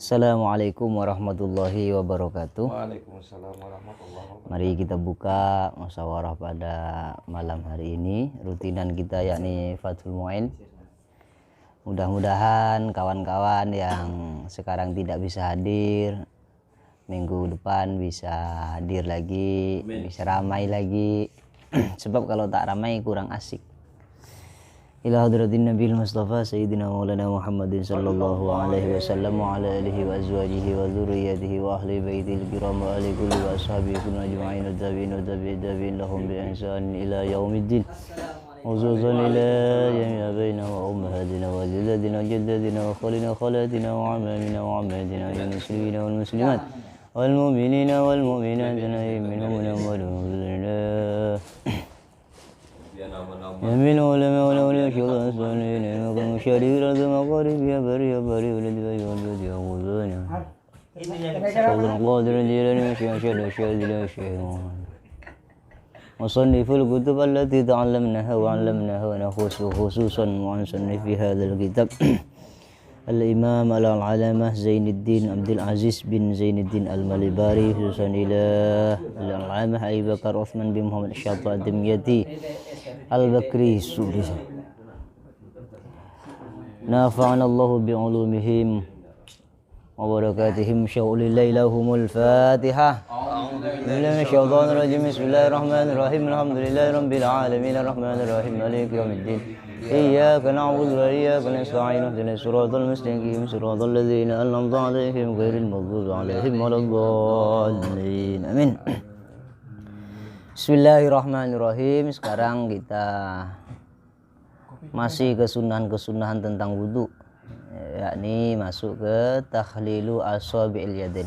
Assalamualaikum warahmatullahi wabarakatuh. Waalaikumsalam warahmatullahi wabarakatuh. Mari kita buka musyawarah pada malam hari ini, rutinan kita yakni Fathul Mu'in. Mudah-mudahan kawan-kawan yang sekarang tidak bisa hadir minggu depan bisa hadir lagi, bisa ramai lagi. Sebab kalau tak ramai kurang asik. Ila hadratin Nabil Mustafa Sayyidina Maulana Muhammadin sallallahu alaihi wasallam wa ala alihi wa azwajihi wa dzurriyyatihi wa ahli baitil kiram wa ali kulli wa ashabihi kunna ajma'in wa tabi'in lahum bi ihsan ila yaumiddin. Uzuzan ila jami'a baina wa ummahatina wa jadadina wa jaddadina wa khalina khalatina wa amamina wa amadina wal muslimina wal muslimat wal mu'minina wal mu'minat minhum wa Yamin ulama ulama syukur sunnah wa syarira zama qarib ya bari walad wa yulad ya wuzana sallallahu alaihi wa sallam musanniful kutub allati ta'allamnaha wa 'allamnaha wa nakhusu khususan wa musannif hadzal kitab al-imam al-alamah Zainuddin Abdul Aziz bin Zainuddin al-Malibari khususan ila al-alamah Abu Bakar Utsman bin Muhammad Syatad Dimyati Al-Bakri Suri. Nafa'ana Allahu bi'ulumihim wa barakatihim sya'ulil lailahumul Fatihah. Bismillahirrahmanirrahim. Alhamdulillahi rabbil alamin arrahmanir rahim maliki yaumiddin. Iyyaka na'budu wa iyyaka nasta'in ihdinas siratal mustaqim siratal ladzina an'amta 'alaihim ghairil maghdubi 'alaihim waladdallin. Amin. Bismillahirrahmanirrahim. Sekarang kita masih kesunahan-kesunahan tentang wudu, yakni masuk ke takhlilu asabi'il yadain.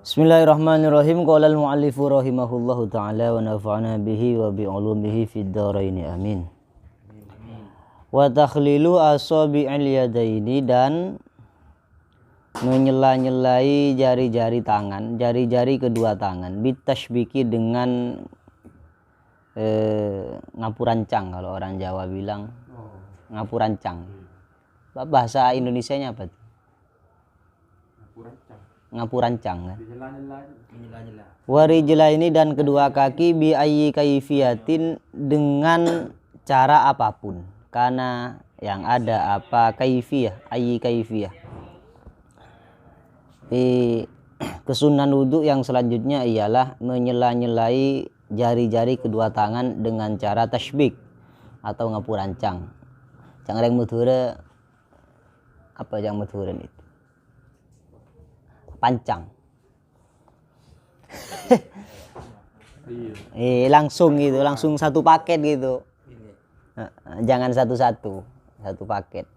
Bismillahirrahmanirrahim. Qala al-mu'allifu rahimahullahu ta'ala wa nafa'ana bihi wa bi'ulumihi fid dharain amin. Wa takhlilu asabi'il yadaini, dan menyela-nyelai jari-jari tangan, jari-jari kedua tangan, bitashbiki dengan ngapurancang, kalau orang Jawa bilang ngapurancang. Bahasa Indonesianya apa tuh? Ngapurancang kan? Warijla ini, dan kedua kaki, bi ayyi kaifiyatin, dengan cara apapun, karena yang ada apa kaifiyah, ayyi kaifiyah. Kesunahan wudhu yang selanjutnya ialah menyela-nyelai jari-jari kedua tangan dengan cara tashbik atau ngapurancang. Jangan yang mutura, apa yang muturan itu? Pancang. Langsung gitu, langsung satu paket gitu. Jangan satu-satu, satu paket.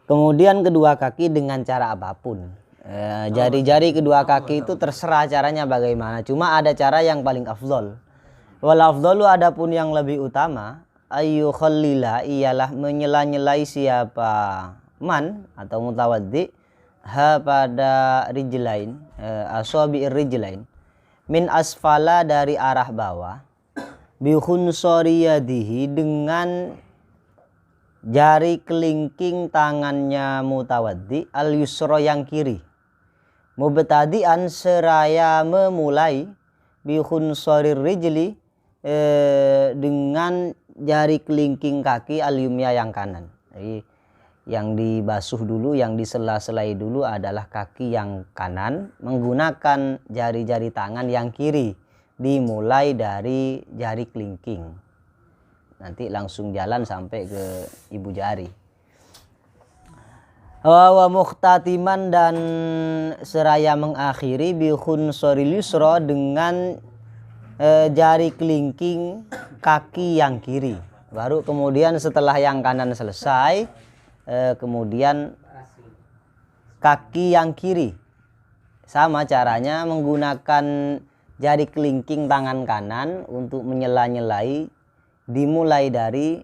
Kemudian kedua kaki dengan cara apapun. Jari-jari kedua kaki itu terserah caranya bagaimana. Cuma ada cara yang paling afdol. Wal afdolu, adapun yang lebih utama, ayu khallila, ialah menyela-nyelai siapa man atau mutawaddi ha pada rijlain, asabi'ir rijlain, min asfala, dari arah bawah, bi khunsari yadihi, dengan jari kelingking tangannya mutawaddi, al yusra, yang kiri, mubtadi'an, seraya memulai, bi khunsarir rijli, dengan jari kelingking kaki, al yumya, yang kanan. Jadi yang dibasuh dulu, yang disela-selai dulu adalah kaki yang kanan, menggunakan jari-jari tangan yang kiri, dimulai dari jari kelingking, nanti langsung jalan sampai ke ibu jari. Wa muhtatiman, dan seraya mengakhiri, bi khunsaril yusra, dengan jari kelingking kaki yang kiri. Baru kemudian setelah yang kanan selesai, kemudian kaki yang kiri sama caranya, menggunakan jari kelingking tangan kanan untuk menyela-nyelai, dimulai dari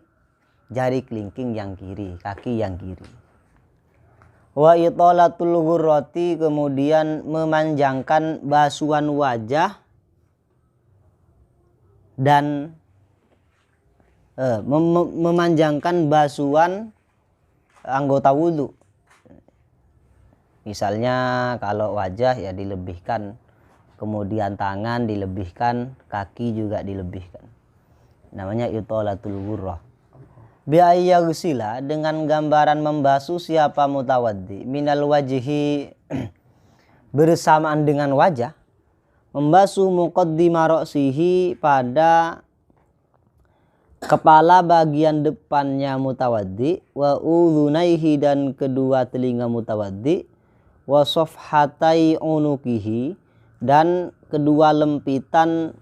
jari kelingking yang kiri, kaki yang kiri. Wa italatul ghurrati, kemudian memanjangkan basuhan wajah dan memanjangkan basuhan anggota wudhu. Misalnya kalau wajah ya dilebihkan, kemudian tangan dilebihkan, kaki juga dilebihkan. Namanya itolatul ghurrah. Bi'ayyaghsila, dengan gambaran membasuh siapa mutawaddi minal wajhi bersamaan dengan wajah, membasuh muqaddima ra'sihi pada kepala bagian depannya mutawaddi, wa udhunaihi dan kedua telinga mutawaddi, wa safhatai unukihi dan kedua lempitan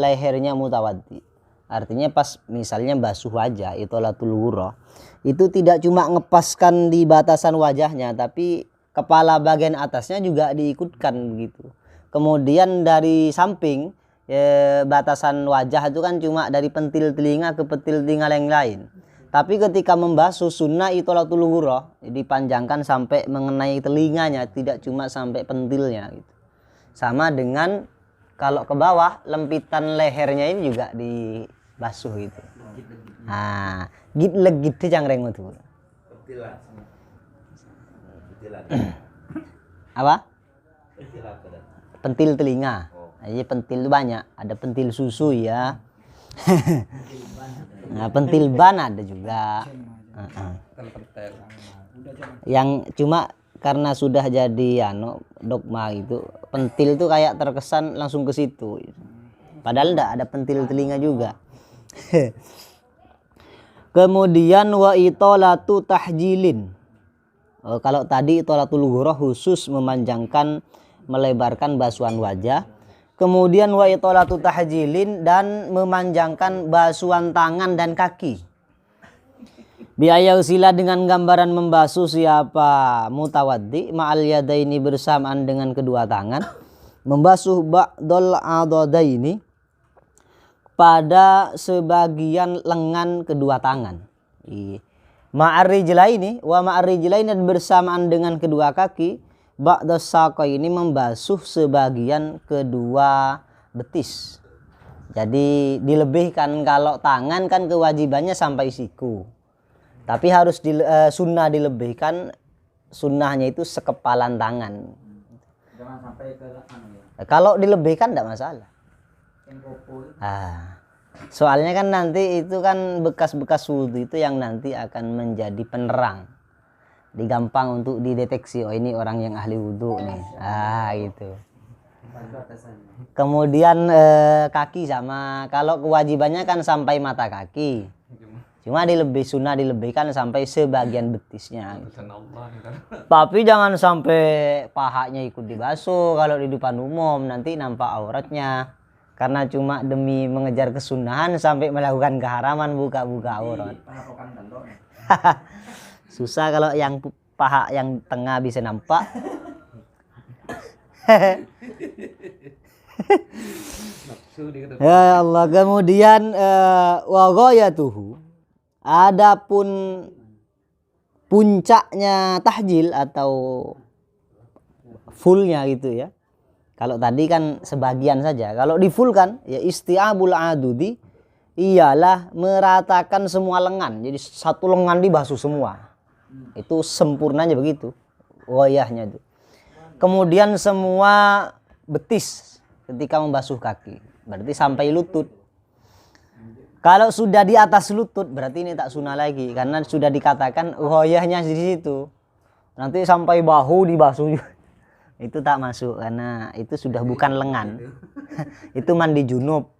lehernya mutawaddi. Artinya pas misalnya basuh wajah itolatul ghurrah, itu tidak cuma ngepaskan di batasan wajahnya, tapi kepala bagian atasnya juga diikutkan begitu. Kemudian dari samping batasan wajah itu kan cuma dari pentil telinga ke pentil telinga yang lain. Tapi ketika membasuh sunnah itolatul ghurrah dipanjangkan sampai mengenai telinganya, tidak cuma sampai pentilnya gitu. Sama dengan kalau ke bawah lempitan lehernya ini juga dibasuh itu. Ah, git legit cangreng itu. Apa? Pentil telinga. Jadi pentil itu banyak, ada pentil susu ya. Nah, pentil ban ada juga. Yang cuma karena sudah jadi dogma gitu, pentil itu kayak terkesan langsung ke situ. Padahal enggak, ada pentil telinga juga. Kemudian wa itolatu tahjilin. Kalau tadi itolatul ghurrah khusus memanjangkan, melebarkan basuhan wajah. Kemudian wa itolatu tahjilin dan memanjangkan basuhan tangan dan kaki. Bi'ayyaghsila dengan gambaran membasuh siapa mutawaddi ma'al yadaini bersamaan dengan kedua tangan, membasuh ba'dal adadaini pada sebagian lengan kedua tangan. Ma'arrijlaini wa ma'arrijlaini dan bersamaan dengan kedua kaki, ba'das saqaini membasuh sebagian kedua betis. Jadi dilebihkan, kalau tangan kan kewajibannya sampai siku. Tapi harus sunnah dilebihkan, sunnahnya itu sekepalan tangan. Jangan sampai ke Kalau dilebihkan tidak masalah. Soalnya kan nanti itu kan bekas-bekas wudhu itu yang nanti akan menjadi penerang. Digampang untuk dideteksi, oh ini orang yang ahli wudhu nih. Gitu. Kemudian kaki sama, kalau kewajibannya kan sampai mata kaki. Cuma sunnah dilebihkan sampai sebagian betisnya. Gitu. Tapi jangan sampai pahanya ikut dibasuh kalau di depan umum, nanti nampak auratnya. Karena cuma demi mengejar kesunahan sampai melakukan keharaman buka-buka aurat. Susah kalau yang paha yang tengah bisa nampak. Ya Allah, kemudian wa ghayatuhu, adapun puncaknya tahjil atau fullnya gitu ya. Kalau tadi kan sebagian saja. Kalau di full kan ya isti'abul adudi, ialah meratakan semua lengan. Jadi satu lengan dibasuh semua. Itu sempurnanya begitu. Wayahnya itu. Kemudian semua betis ketika membasuh kaki. Berarti sampai lutut. Kalau sudah di atas lutut berarti ini tak sunnah lagi, karena sudah dikatakan wayahnya di situ. Nanti sampai bahu dibasuh. Itu tak masuk karena itu sudah bukan lengan. Itu mandi junub.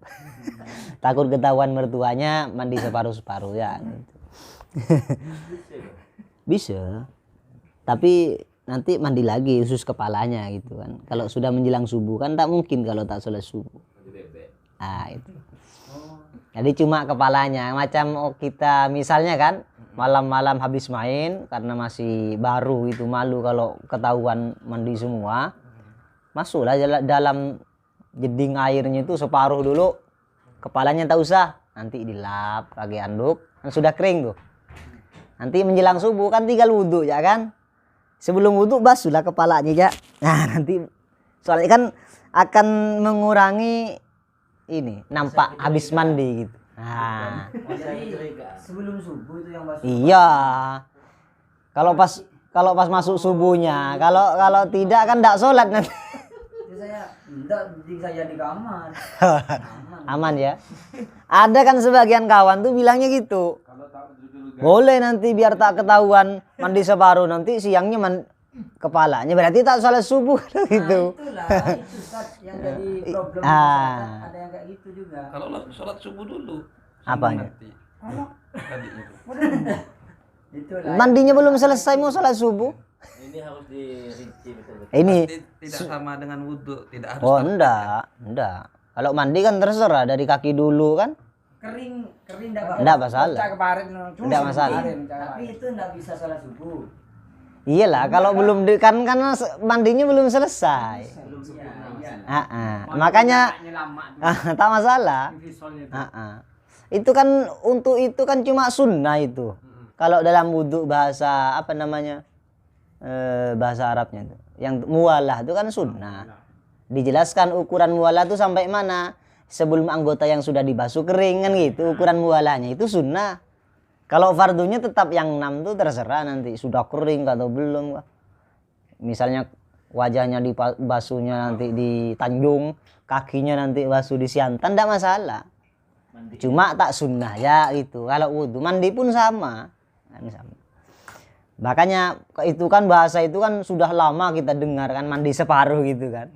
Takut ketahuan mertuanya mandi separuh-separuh ya gitu. Bisa. Tapi nanti mandi lagi khusus kepalanya gitu kan. Kalau sudah menjelang subuh kan tak mungkin kalau tak sholat subuh. Itu. Jadi cuma kepalanya, macam kita misalnya kan malam-malam habis main karena masih baru itu, malu kalau ketahuan mandi semua, masuklah dalam jeding airnya itu separuh dulu, kepalanya tak usah, nanti dilap pakai anduk, kan sudah kering tuh. Nanti menjelang subuh kan tinggal wudhu ya kan, sebelum wudhu basuhlah kepalanya ya. Nah nanti soalnya kan akan mengurangi ini nampak habis mandi gitu. Nah, sebelum subuh itu yang basuh. Iya. kalau pas masuk subuhnya. Kalau tidak kan enggak sholat nanti. Jadi saya enggak, saya di kamar. Aman. Aman ya. Ada kan sebagian kawan tuh bilangnya gitu. Boleh nanti biar tak ketahuan mandi separuh, nanti siangnya kepalanya berarti tak sholat subuh gitu. Itulah itu Ustaz yang jadi problem Ah. ada yang kayak gitu juga. Kalau sholat subuh dulu. Apanya? Tadinya tuh. Itulah. Mandinya belum selesai mau sholat subuh. Ini harus dirinci betul-betul. Ini Tidak sama dengan wudhu, tidak harus. oh enggak. Kalau mandi kan terserah dari kaki dulu kan. Kering enggak Enggak masalah. kemarin. Enggak masalah. Tapi itu enggak bisa sholat subuh. Iyalah kalau belum kan karena mandinya belum selesai. Belum sempurna. Iya. Makanya tak masalah. Itu kan untuk itu kan cuma sunnah itu. Kalau dalam wudhu bahasa apa namanya bahasa Arabnya itu, yang muwalah itu kan sunnah. Dijelaskan ukuran muwalah itu sampai mana sebelum anggota yang sudah dibasuh kering kan gitu. Ukuran muwalahnya itu sunnah. Kalau fardunya tetap yang 6 tuh terserah nanti sudah kering atau belum. Misalnya wajahnya dibasuhnya nanti di Tanjung, kakinya nanti basuh di Siantan, enggak masalah. Cuma tak sunnah ya gitu. Kalau wudhu mandi pun sama. Makanya itu kan bahasa itu kan sudah lama kita dengar kan, mandi separuh gitu kan.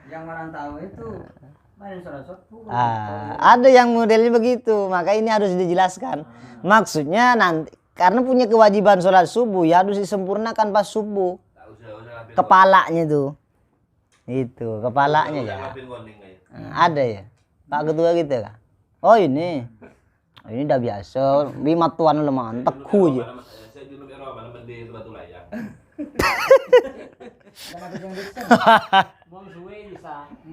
Yang orang tahu itu mandi sholat subuh. Ada yang modelnya begitu, maka ini harus dijelaskan. Maksudnya nanti karena punya kewajiban sholat subuh ya harus disempurnakan pas subuh. Kepalanya tuh. Itu, kepalanya ya. Ada ya. Pak Ketua gitu kan. Oh ini udah biasa. Lima tuan lemah, teku aja.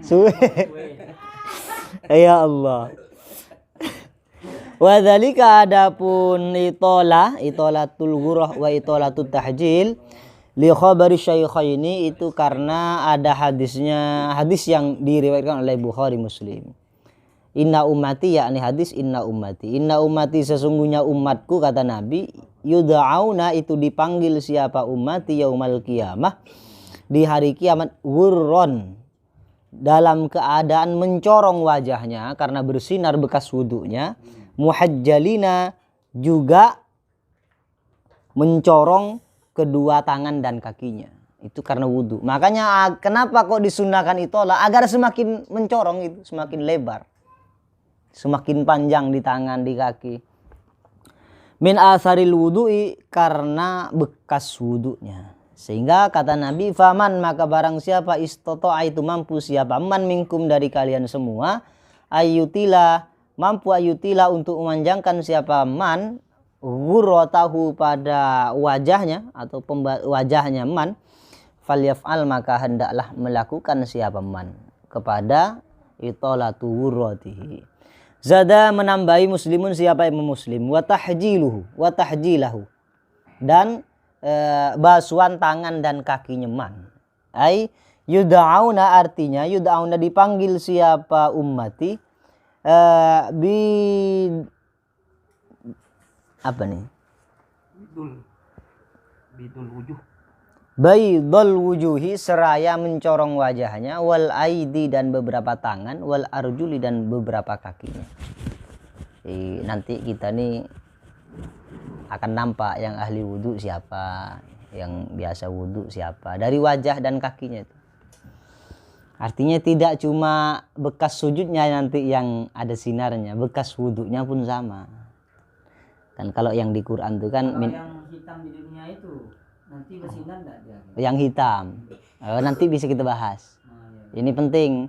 Suwe. Ya Allah. Wa dzalika adapun itolatul ghurah wa itolatul tahjil li khabari syaikhaini itu karena ada hadis yang diriwayatkan oleh Bukhari Muslim. Inna ummati yakni hadis inna ummati sesungguhnya umatku kata Nabi yud'auna itu dipanggil siapa ummati yaumal qiyamah di hari kiamat ghurron dalam keadaan mencorong wajahnya karena bersinar bekas wudunya, muhajjalina juga mencorong kedua tangan dan kakinya. Itu karena wudu. Makanya kenapa kok disunahkan itolah agar semakin mencorong itu, semakin lebar. Semakin panjang di tangan, di kaki. Min asaril wudu'i karena bekas wudunya. Sehingga kata Nabi, faman maka barang siapa istata'a itu mampu siapa man minkum dari kalian semua ayutila mampu ayutila untuk memanjangkan siapa man ghurratahu pada wajahnya atau wajahnya man falyaf'al maka hendaklah melakukan siapa man kepada itolatu ghurratihi. Zada menambahi muslimun siapa yang muslim wa tahjilahu dan basuhan tangan dan kakinya man. Ai yud'auna artinya yud'auna dipanggil siapa ummati apa nih? Bidul wujuh. Baydul wujuhi seraya mencorong wajahnya wal aidi dan beberapa tangan wal arjuli dan beberapa kakinya. Nanti kita nih akan nampak yang ahli wudhu siapa, yang biasa wudhu siapa dari wajah dan kakinya itu. Artinya tidak cuma bekas sujudnya nanti yang ada sinarnya, bekas wudhunya pun sama. Dan kalau yang di Quran itu kan yang hitam di dunia itu nanti bersinar enggak dia? Yang hitam. Nanti bisa kita bahas. Ini penting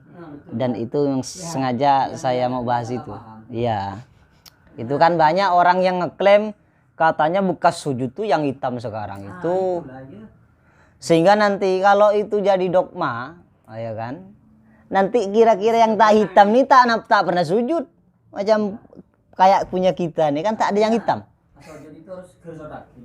dan itu yang sengaja saya mau bahas itu. Iya. Itu kan banyak orang yang ngeklaim katanya bekas sujud tuh yang hitam sekarang itu. Sehingga nanti kalau itu jadi dogma, ya kan? Nanti kira-kira yang tak hitam nih tak pernah sujud. Macam kayak punya kita nih kan tak ada yang hitam. Jadi itu harus gersolaki.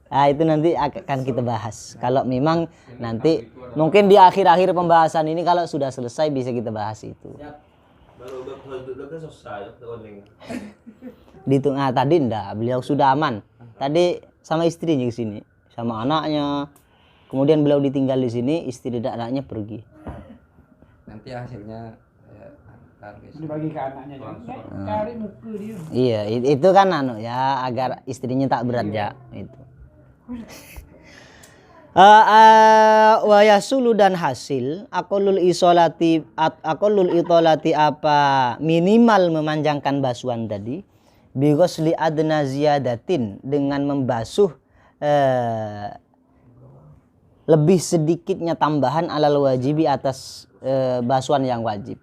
Nah itu nanti akan kita bahas. Kalau memang nanti mungkin di akhir-akhir pembahasan ini kalau sudah selesai bisa kita bahas itu. Di tengah tadi enggak, beliau sudah aman. Tadi sama istrinya ke sini, sama anaknya. Kemudian beliau ditinggal di sini, istri dan anaknya pergi. Nanti hasilnya taruh ke sini. Dibagi ke anaknya juga. Cari muka dia. Iya, itu kan anu ya agar istrinya tak berat ya itu. Wa yasulu dan hasil akolul itolati apa minimal memanjangkan basuhan tadi bighusli adna ziyadatin dengan membasuh lebih sedikitnya tambahan alal wajibi atas basuhan yang wajib.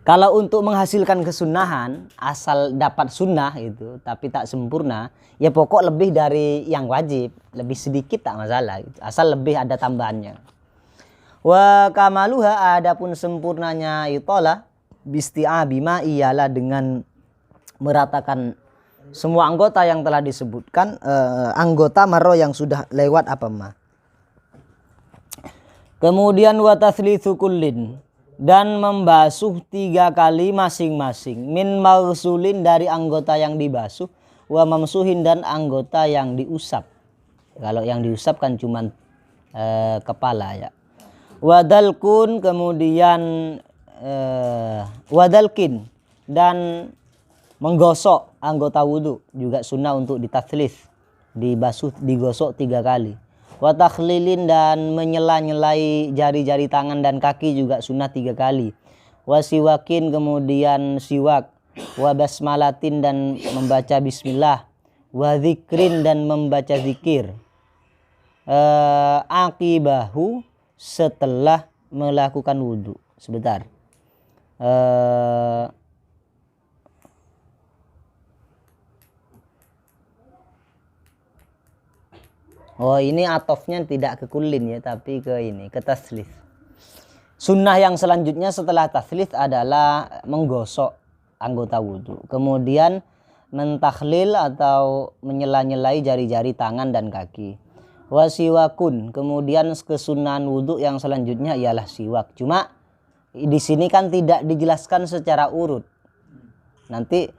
Kalau untuk menghasilkan kesunahan, asal dapat sunnah itu, tapi tak sempurna, ya pokok lebih dari yang wajib, lebih sedikit tak masalah, gitu. Asal lebih ada tambahannya. Wa kamaluha adapun sempurnanya itolah bisti'abima ialah dengan meratakan semua anggota yang telah disebutkan, anggota maro yang sudah lewat apa mah. Kemudian wa tatslitsu kullin dan membasuh 3 kali masing-masing min maghsulin dari anggota yang dibasuh wa mamsuhin dan anggota yang diusap. Kalau yang diusap kan cuman kepala ya. Wadalkun kemudian wadalkin dan menggosok anggota wudu juga sunnah untuk ditatslits, dibasuh digosok 3 kali. Wa takhlilin dan menyela-nyelai jari-jari tangan dan kaki juga sunnah 3 kali. Wa siwakin kemudian siwak. Wa basmalatin dan membaca bismillah. Wa zikrin dan membaca zikir. Akibahu setelah melakukan wudu. Sebentar. Oh ini atofnya tidak ke kulin ya, tapi ke ini, ke taslis. Sunnah yang selanjutnya setelah taslis adalah menggosok anggota wudhu. Kemudian mentakhlil atau menyela-nyelai jari-jari tangan dan kaki. Wasiwakun, kemudian kesunahan wudhu yang selanjutnya ialah siwak. Cuma di sini kan tidak dijelaskan secara urut. Nanti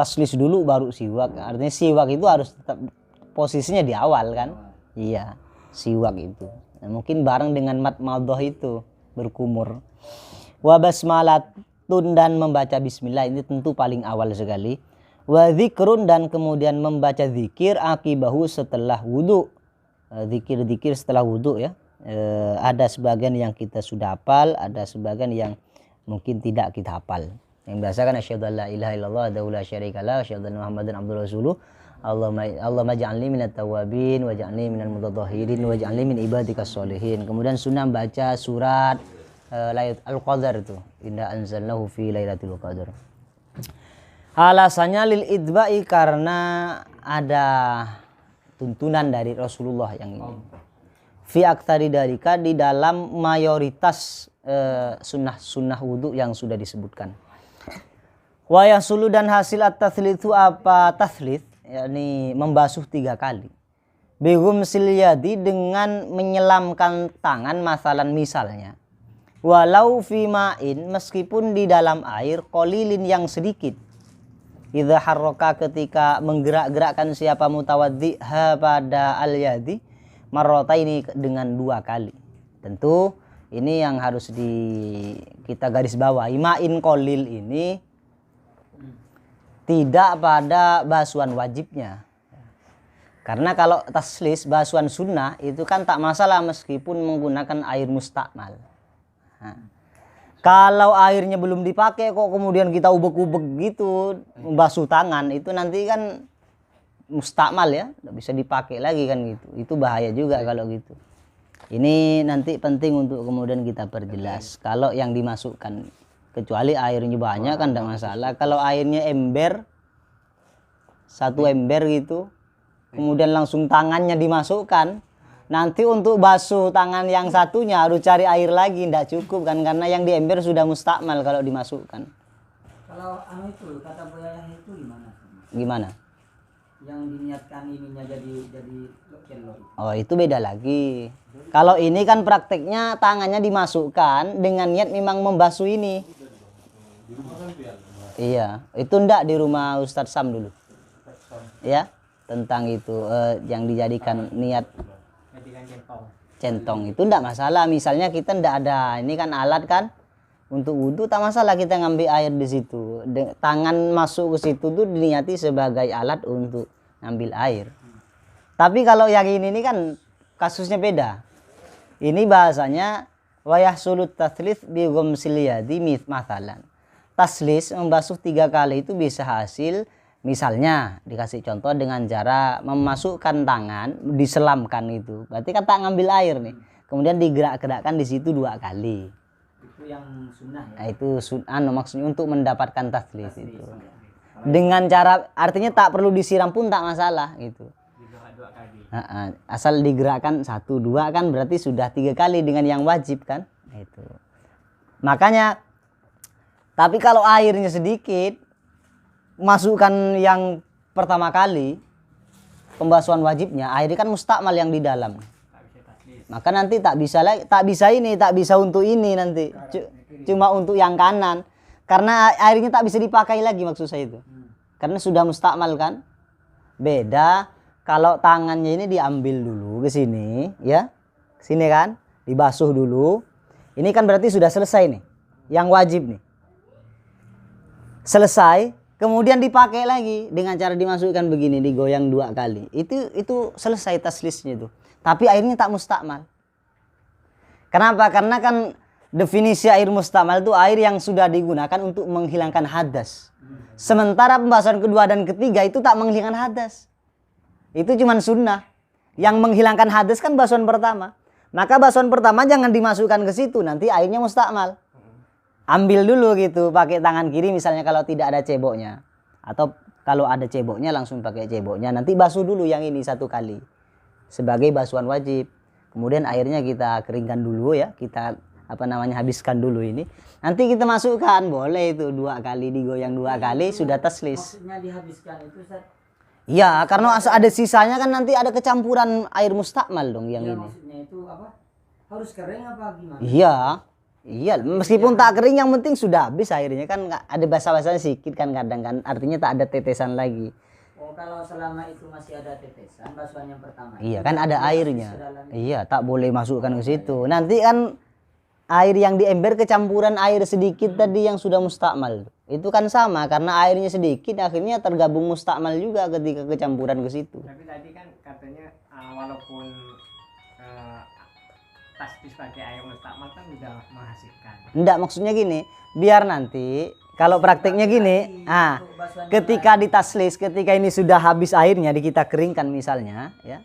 taslis dulu baru siwak. Artinya siwak itu harus tetap posisinya di awal kan. Iya, siwak itu. Nah, mungkin bareng dengan madmadah itu berkumur. Wa basmalatun dan membaca bismillah ini tentu paling awal sekali. Wa zikrun dan kemudian membaca zikir akibahu setelah wudu. Zikir-zikir setelah wudu ya. Ada sebagian yang kita sudah hafal, ada sebagian yang mungkin tidak kita hafal. Yang biasa kan asyhadu an la ilaha illallah wa la syarika lah, asyhadu anna muhammadan abduhu rasuluh. Allahumma ja'alni minat tawabin waj'alni minal mutatahhirin waj'alni min ibadikas sholihin. Kemudian sunnah baca surat Al-Qadar itu. Inna anzalnahu fi lailatul qadar. Alasannya lil idba'i karena ada tuntunan dari Rasulullah yang ini. Fi aktsari dalika di dalam mayoritas sunnah wudu yang sudah disebutkan. Wa yasulu dan hasil at-tatslitsu apa tatslits yakni membasuh 3 kali. Bihumsil yadi dengan menyelamkan tangan masalan misalnya. Walau fi ma'in meskipun di dalam air qalilin yang sedikit. Idza harraka ketika menggerak-gerakkan siapa mutawaddiha pada al-yadi marrataini dengan 2 kali. Tentu ini yang harus kita garis bawahi. Ma'in qalil ini tidak pada basuhan wajibnya. Karena kalau taslis basuhan sunnah itu kan tak masalah meskipun menggunakan air mustakmal. Nah, kalau airnya belum dipakai kok kemudian kita ubek-ubek gitu membasuh tangan itu nanti kan mustakmal ya, tidak bisa dipakai lagi kan gitu. Itu bahaya juga kalau gitu. Ini nanti penting untuk kemudian kita perjelas. Kalau yang dimasukkan kecuali airnya banyak kan tidak masalah. Kalau airnya ember, 1 ember gitu, kemudian langsung tangannya dimasukkan, nanti untuk basuh tangan yang satunya harus cari air lagi, tidak cukup kan, karena yang di ember sudah mustakmal kalau dimasukkan. Kalau itu kata Boyayah itu gimana? Gimana? Yang diniatkan ininya jadi kelor. Oh itu beda lagi. Kalau ini kan prakteknya tangannya dimasukkan dengan niat memang membasuh ini. Iya, itu ndak di rumah Ustadz Sam dulu. Ya, tentang itu yang dijadikan niat Jadikan centong. centong itu ndak masalah. Misalnya kita ndak ada ini kan alat kan untuk wudhu, tak masalah kita ngambil air di situ. Tangan masuk ke situ tuh diniati sebagai alat untuk ngambil air. Tapi kalau yang ini kan kasusnya beda. Ini bahasanya wayah sulut taslis bi ghamsil yadi mathalan. Taslis membasuh 3 kali itu bisa hasil, misalnya dikasih contoh dengan cara memasukkan tangan diselamkan itu. Berarti kan tak ngambil air nih. Kemudian digerak-gerakkan di situ 2 kali. Itu yang sunnah ya. Nah, itu maksudnya untuk mendapatkan taslis itu. Dengan cara artinya tak perlu disiram pun tak masalah gitu. Dua kali. Asal digerakkan 1, 2 kan berarti sudah 3 kali dengan yang wajib kan. Itu. Makanya tapi kalau airnya sedikit, masukkan yang pertama kali pembasuhan wajibnya, airnya kan mustakmal yang di dalam. Tak bisa taslis. Maka nanti tak bisa untuk ini nanti. Cuma untuk yang kanan. Karena airnya tak bisa dipakai lagi maksud saya itu. Karena sudah mustakmal kan. Beda kalau tangannya ini diambil dulu ke sini, ya. Sini kan, dibasuh dulu. Ini kan berarti sudah selesai nih. Yang wajib nih. Selesai, kemudian dipakai lagi dengan cara dimasukkan begini, digoyang 2 kali. Itu selesai taslisnya itu. Tapi airnya tak mustakmal. Kenapa? Karena kan definisi air mustakmal itu air yang sudah digunakan untuk menghilangkan hadas. Sementara pembahasan kedua dan ketiga itu tak menghilangkan hadas. Itu cuman sunnah. Yang menghilangkan hadas kan basuhan pertama. Maka basuhan pertama jangan dimasukkan ke situ, nanti airnya mustakmal. Ambil dulu gitu, pakai tangan kiri misalnya kalau tidak ada ceboknya. Atau kalau ada ceboknya langsung pakai ceboknya. Nanti basuh dulu yang ini 1 kali. Sebagai basuhan wajib. Kemudian airnya kita keringkan dulu ya. Kita habiskan dulu ini. Nanti kita masukkan, boleh itu 2 kali digoyang 2 kali sudah taslis. Maksudnya dihabiskan itu Ustaz. Iya, karena ada sisanya kan nanti ada kecampuran air mustakmal dong yang Ya, ini. maksudnya itu apa? Harus kering apa gimana? Iya, meskipun tak kering yang penting sudah habis airnya kan, ada basa-basanya sedikit kan kadang kan, artinya tak ada tetesan lagi. Oh, kalau selama itu masih ada tetesan basuhan yang pertama. Iya itu kan ada masih airnya. sedalam- Iya, tak boleh masukkan ke situ. Nanti kan air yang di ember kecampuran air sedikit tadi yang sudah mustakmal. Itu kan sama karena airnya sedikit akhirnya tergabung mustakmal juga ketika kecampuran ke situ. Tapi tadi kan katanya walaupun tasbih pakai air mustakmal kan udah menghasilkan. Enggak, maksudnya gini, biar nanti kalau prakteknya gini, ketika ditaslis, ketika ini sudah habis airnya kita keringkan misalnya, ya.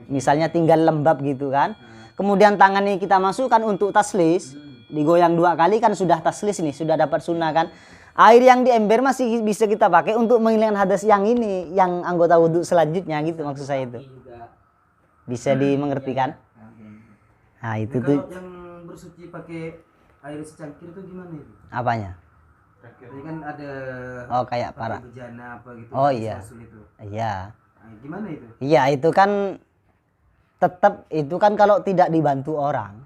Misalnya tinggal lembab gitu kan. Kemudian tangan ini kita masukkan untuk taslis, digoyang 2 kali kan sudah taslis nih, sudah dapat sunnah kan. Air yang di ember masih bisa kita pakai untuk menghilangkan hadas yang ini, yang anggota wudhu selanjutnya gitu maksud saya itu. Bisa dimengerti kan? Nah, itu tuh Kalau yang bersuci pakai air secangkir itu gimana itu? apanya? Ini kan ada Oh, kayak pakai para. bejana apa gitu. Oh, iya. Rasul itu. Iya. Nah, gimana itu? Iya, itu kan tetap itu kan kalau tidak dibantu orang.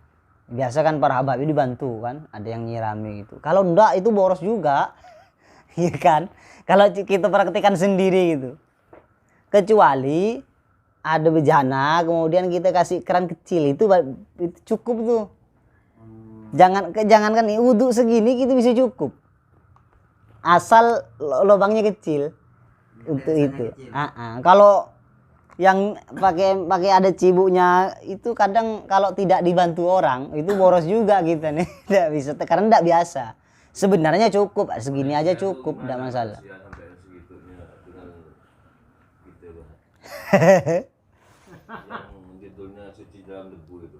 Biasa kan para habib dibantu kan, ada yang nyirami gitu. Kalau enggak itu boros juga. Iya kan? Kalau kita praktekkan sendiri gitu. Kecuali ada bejana, kemudian kita kasih keran kecil itu cukup tuh. Jangan kan nih wudhu segini kita bisa cukup. Asal lubangnya kecil untuk itu. Kalau yang pakai ada cibuknya itu kadang kalau tidak dibantu orang itu boros juga kita nih. Tidak bisa karena tidak biasa. Sebenarnya cukup segini aja cukup, tidak masalah. Sampai segitunya dengan gitu loh. Yang judulnya suci dalam debu itu.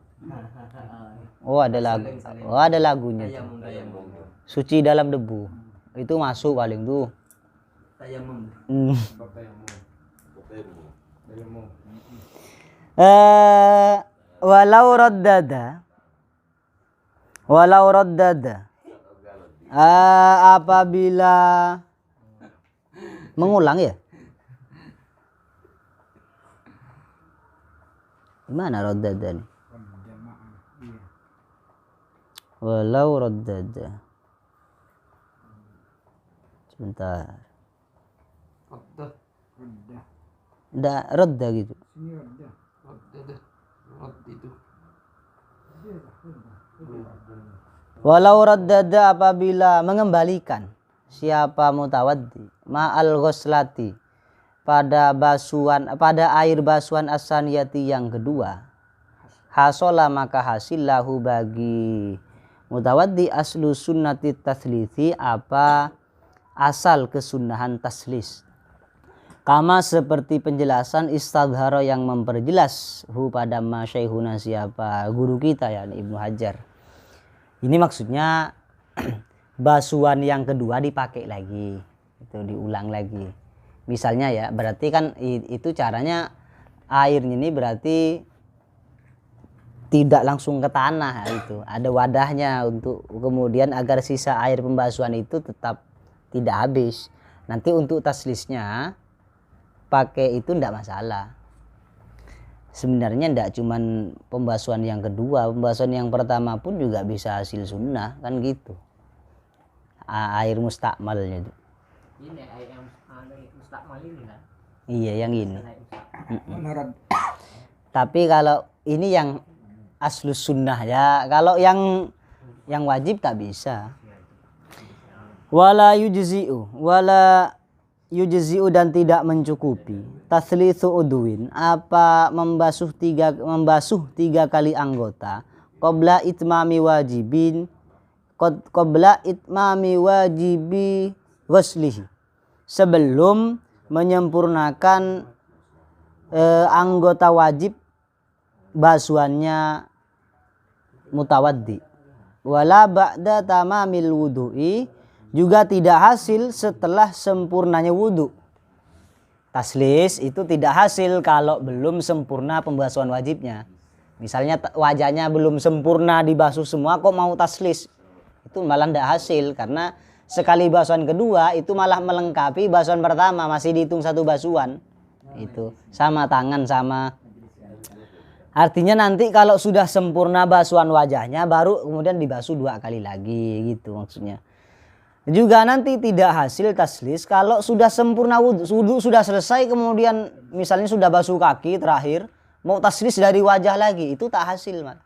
Oh ada lagu, ada lagunya tuh. Tayamum. Suci dalam debu. Itu masuk paling tuh. Tayamum. Walau raddada apabila mengulang ya. Gimana raddada nih? Walau raddada. Sebentar. Ndak radda gitu. Walau raddada apabila mengembalikan siapa mutawaddi ma'al ghuslati pada air basuhan as-saniyati yang kedua, hasola maka hasil lahu bagi mutawaddi aslu sunnati taslithi apa asal kesunahan taslis. Kama seperti penjelasan istadhara yang memperjelas pada masyaihuna siapa guru kita yakni Ibnu Hajar. Ini maksudnya basuhan yang kedua dipakai lagi, itu diulang lagi. Misalnya ya, berarti kan itu caranya airnya ini berarti tidak langsung ke tanah itu. Ada wadahnya untuk kemudian agar sisa air pembasuhan itu tetap tidak habis. Nanti untuk taslisnya pakai itu tidak masalah. Sebenarnya tidak cuman pembasuhan yang kedua, pembasuhan yang pertama pun juga bisa hasil sunnah kan gitu. Air mustakmalnya itu. Ini air yang mustakmal ini kan. Iya yang ini. Air mustakmal. Tapi kalau ini yang aslus sunnah ya, kalau yang wajib tak bisa. Wala yujzi'u dan tidak mencukupi taslitsu udwin apa membasuh tiga kali anggota qabla itmami wajibi ghuslihi sebelum menyempurnakan anggota wajib basuhannya mutawaddi. Wala ba'da tamamil wudu'i juga tidak hasil setelah sempurnanya wudu. Taslis itu tidak hasil kalau belum sempurna pembasuhan wajibnya. Misalnya wajahnya belum sempurna dibasuh semua kok mau taslis, itu malah tidak hasil karena sekali basuhan kedua itu malah melengkapi basuhan pertama, masih dihitung satu basuhan. Itu sama tangan sama. Artinya nanti kalau sudah sempurna basuhan wajahnya baru kemudian dibasuh 2 kali lagi gitu maksudnya. Juga nanti tidak hasil taslis kalau sudah sempurna wudu sudah selesai kemudian misalnya sudah basuh kaki terakhir mau taslis dari wajah lagi, itu tak hasil Mak.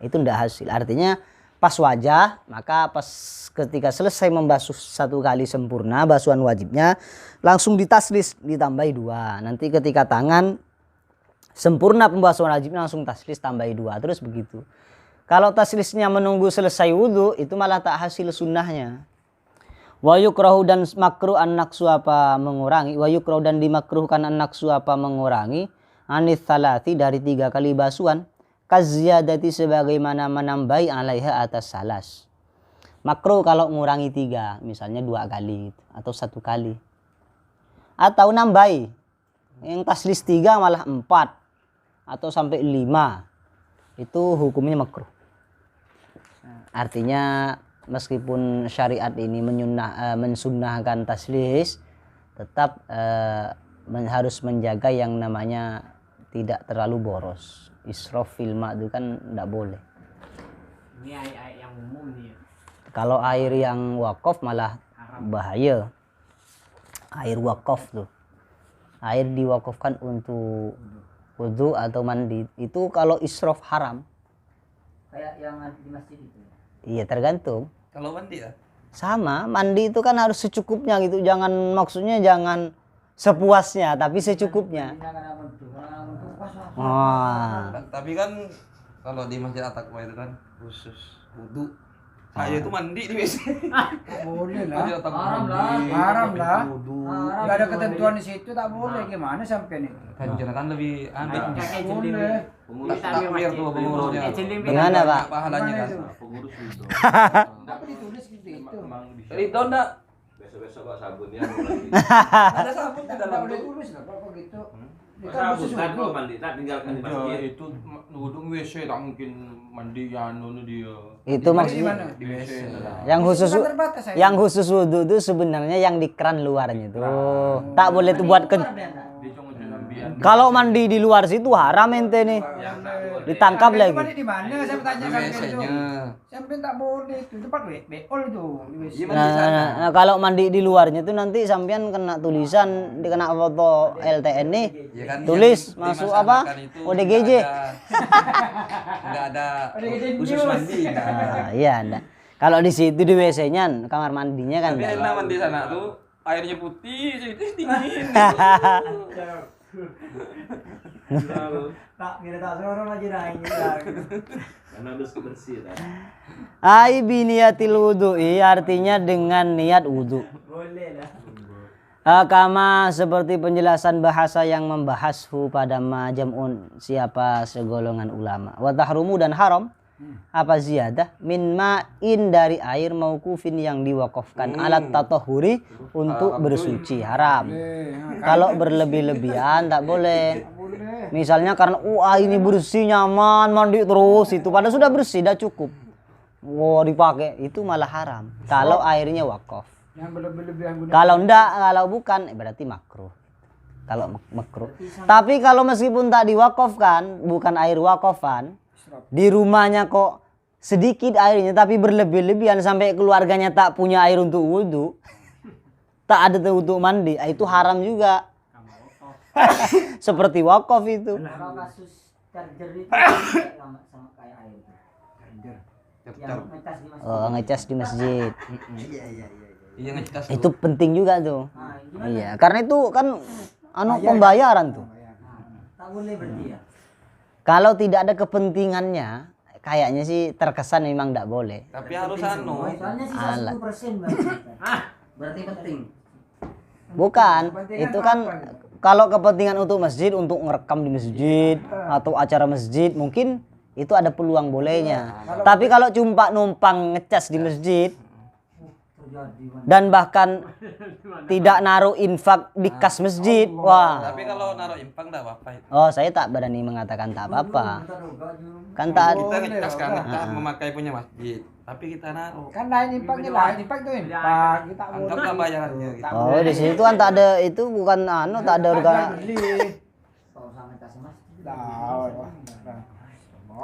Itu tidak hasil. Artinya pas wajah maka pas ketika selesai membasuh 1 kali sempurna basuhan wajibnya langsung ditaslis ditambahi 2. Nanti ketika tangan sempurna pembasuhan wajibnya langsung taslis tambahi 2 terus begitu. Kalau taslisnya menunggu selesai wudu itu malah tak hasil sunnahnya. Wa yukrahu dan makruh an-naqsu apa mengurangi, wa yukrahu dan dimakruhkan an-naqsu apa mengurangi anis salati dari 3 kali basuhan kaziyadati sebagaimana menambahi alaiha atas salas. Makruh kalau mengurangi 3, misalnya 2 kali atau 1 kali. Atau nambahi. Yang taslis 3 malah 4 atau sampai 5. Itu hukumnya makruh. Artinya meskipun syariat ini mensunnahkan taslis, tetap harus menjaga yang namanya tidak terlalu boros. Israf fil ma' itu kan tidak boleh. Ini air yang umum nih. Kalau air yang wakaf malah bahaya. Air wakaf tuh. Air diwakafkan untuk wudu atau mandi. Itu kalau israf haram. Kayak yang di masjid itu. Iya tergantung. Kalau mandi ya? Sama, mandi itu kan harus secukupnya gitu. Maksudnya jangan sepuasnya, tapi secukupnya. Wah. Tapi kan kalau di Masjid At-Taqwa itu kan khusus wudu. Saya itu mandi di WC. Boleh lah. Masjid At-Taqwa Haram mandi, lah. Haram lah. wudu. Nggak ada ketentuan di situ, tak boleh. Gimana sampai nih? Kan kan lebih aneh. Boleh. Takmir tuh pengurusnya. Gimana, Pak? Pahalanya kan. Pengurus itu. Apa ditulis gitu itu? Rito enggak? Besok-besok kok sabunnya. Ada sabun di Tak dalam boleh tuh. tulis lah kalau gitu. Ini kan Sabun khusus kan wudu. kalau mandi tak tinggalkan di masjid. Itu wudhu WC tak mungkin mandi ya dia. Itu Di maksudnya mana? Di WC. yang khusus Kan terbatas, saya. yang khusus wudu itu sebenarnya yang di keran luarnya tuh. Tak boleh tuh buat Dia cuma ambil Kalau mandi di luar situ haram ente nih. Ditangkap Itu lagi. mandi di mana? Saya bertanya Di sampai itu. WC-nya. Sampai tak boleh itu. Tempat beol itu. Di WC. Iya, Nah, nah, kalau mandi di luarnya tuh nanti sampean kena tulisan, dikena foto LTN nih. Ya kan, Tulis yang masuk dimasalahkan apa? itu ODGJ. Nggak ada ODGJ khusus news. mandi. Nah, iya, enggak. Kalau di situ di WC-nya, kamar mandinya kan Tapi enggak. enak mandi sana tuh, airnya putih, jadi dingin. Tak kira tak seorang aja dah ini. Karena harus bersih lah. Ai biniyatil wudu'i artinya dengan niat wudu. Boleh lah. Kama seperti penjelasan bahasa yang membahashu pada majamun siapa segolongan ulama. Wa tahrumu dan haram apa ziyadah min ma'in dari air mauqufin yang diwakafkan alat tatahuri untuk bersuci haram. Kalau berlebih-lebihan tak boleh. Misalnya karena ini bersih nyaman mandi terus itu padahal sudah bersih dah cukup. Wow dipakai itu malah haram. Kalau airnya wakaf. Yang berlebih-lebihan guna. Kalau enggak, kalau bukan berarti makruh. Kalau makruh. Tapi kalau meskipun tak diwakafkan, bukan air wakafan, di rumahnya kok sedikit airnya tapi berlebih-lebihan sampai keluarganya tak punya air untuk wudhu, tak ada tuh untuk mandi, itu haram juga. Seperti wakaf itu. Kalau kasus charger itu sama sama kayak air itu. Yang ngecas di masjid. Oh, ngecas di masjid. Iya ngecas tuh. Itu penting juga tuh. Nah, gimana? Iya, karena itu kan pembayaran tuh. Tak boleh berarti ya. Kalau tidak ada kepentingannya, kayaknya sih terkesan memang tidak boleh. Tapi harus anu. Soalnya sisa Alat. 10% berarti. Berarti penting. Bukan, itu kan kalau kepentingan untuk masjid, untuk ngerekam di masjid atau acara masjid, mungkin itu ada peluang bolehnya. Tapi kalau cuma numpang ngecas di masjid dan bahkan tidak naruh infak di kas masjid, wah. Tapi kalau naruh impang enggak apa-apa itu. Oh, saya tak berani mengatakan tak apa-apa. Kan tak Kita ngecas kan kita memakai punya masjid. Tapi kita naruh. Kan lain impaknya lain impak itu impak. Kita Anggaplah bayarannya gitu. Oh, di situ kan tak ada itu bukan tak ada beli. Kalau sama ngecas di masjid.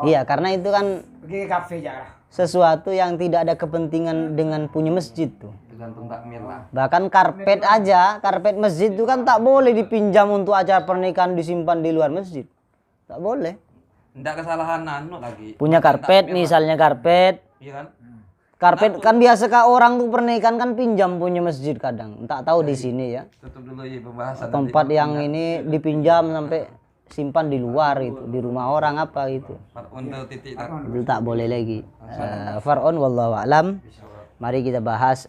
Iya, karena itu kan Pergi ke kafe aja lah. sesuatu yang tidak ada kepentingan dengan punya masjid tuh. Tergantung takmir lah. Bahkan karpet aja, karpet masjid itu kan tak boleh dipinjam untuk acara pernikahan disimpan di luar masjid. Tak boleh. Enggak kesalahan anu lagi. Punya karpet misalnya karpet. Iya kan? Karpet kan biasa kah orang tuh pernikahan kan pinjam punya masjid kadang. Tak tahu di sini ya. Tutup dulu ya pembahasan. Tempat yang ini dipinjam sampai simpan di luar itu, di rumah orang apa gitu. Untuk titik Itu tak boleh lagi. Far'un wallahu a'lam. Mari kita bahas